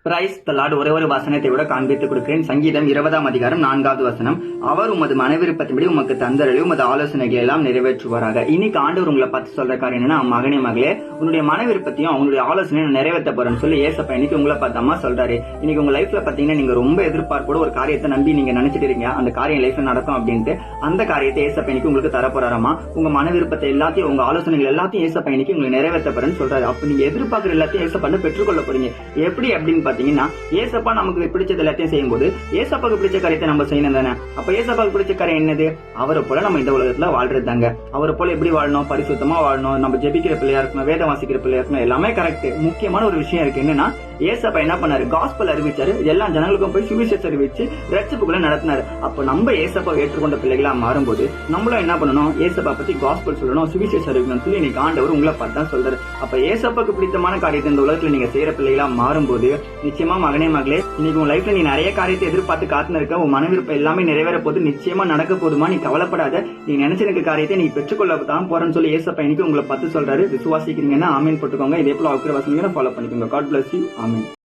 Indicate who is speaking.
Speaker 1: Praise the Lord. ஒரே ஒரு வசனத்தை விட காண்பித்துக் கொடுக்கிறேன். சங்கீதம் 20ஆம் அதிகாரம் 4வது வசனம். அவர் உமது மனவிருப்பத்தின்படி உமக்கு தந்தரளி உமது ஆலோசனைகள் எல்லாம் நிறைவேற்றுவாராக. இன்னைக்கு ஆண்டவர் உங்களை பார்த்து சொல்ற காரியம் என்னன்னா, மகனே மகளே, உன்னுடைய மனவிருப்பத்தையும் அவனுடைய ஆலோசனை நிறைவேற்ற போறேன்னு சொல்லி ஏசப்பா இன்னைக்கு உங்களை பார்த்தமா சொல்றாரு. இன்னைக்கு உங்க லைஃப்ல பாத்தீங்கன்னா நீங்க ரொம்ப எதிர்பார்ப்போட ஒரு காரியத்தை நம்பி நீங்க நினைச்சிட்டு இருக்கீங்க, அந்த காரியம் லைஃப்ல நடக்கும் அப்படின்ட்டு. அந்த காரியத்தை ஏசப்பா இன்னைக்கு உங்களுக்கு தரப்போறாராமா. உங்க மனவிருப்பத்தை எல்லாத்தையும், உங்க ஆலோசனைகள் எல்லாத்தையும் ஏசப்பா இன்னைக்கு உங்களுக்கு நிறைவேற்ற போறேன்னு சொல்றாரு. அப்ப நீங்க எதிர்பார்க்கிற எல்லாத்தையும் ஏசப்பா பெற்றுக்கொள்ள போறீங்க. எப்படி அப்படின்னு பாத்தீங்கன்னா, ஏசப்பா நமக்கு பிடிச்சது எல்லாத்தையும் செய்யும் போது ஏசப்பாக்கு பிடிச்ச காரியத்தை நம்ம செய்யணும் தானே. அப்ப ஏசப்பாக்கு பிடிச்ச காரியம் என்னது? அவரை போல நம்ம இந்த உலகத்துல வாழ்றதாங்க. அவரை போல எப்படி வாழணும்? பரிசுத்தமா வாழணும். நம்ம ஜெபிக்கிற பிள்ளையா இருக்கணும், வேதம் வாசிக்கிற பிள்ளையா இருக்கணும், எல்லாமே கரெக்ட். முக்கியமான ஒரு விஷயம் இருக்கு. என்னன்னா, ஏசப்பா என்ன பண்ணாரு? காஸ்பல் அறிவிச்சாரு. எல்லா ஜனங்களுக்கும் போய் சுவிசேஷம் அறிவிச்சு ரட்சிப்புகளை நடத்தினாரு. அப்ப நம்ம ஏசப்பா ஏற்றுக்கொண்ட பிள்ளைகளா மாறும்போது நம்மளும் என்ன பண்ணணும்? ஏசப்பா பத்தி காஸ்பல் சொல்லணும், சுவிசேஷம் அறிவிக்கணும் சொல்லி இன்னைக்கு ஆண்டவர் உங்களை பார்த்தா சொல்றாரு. அப்ப ஏசப்பாக்கு பிடித்தமான காரியத்தை இந்த உலகத்துல நீங்க செய்யற பிள்ளைகளா மாறும்போது நிச்சயமா மகனே மகளே, இன்னைக்கு உன் லைஃப்ல நீ நிறைய காரியத்தை எதிர்பார்த்து காத்துன்னு இருக்க. உன் மனவிருப்பம் எல்லாமே நிறைவேற போது, நிச்சயமா நடக்க போதுமா. நீ கவலைப்படாத. நீ நினைச்சிருக்க காரியத்தை நீ பெற்றுக்கொள்ளதான் போறேன்னு சொல்லி ஏசப்பா இன்னைக்கு உங்களை பார்த்து சொல்றாரு. விசுவாசிக்கிறீங்கன்னா ஆமீன் போட்டுக்கோங்க. இதே போல அவக்கிற வசனங்களை ஃபாலோ பண்ணிக்கோங்க. God bless you. ஆமீன்.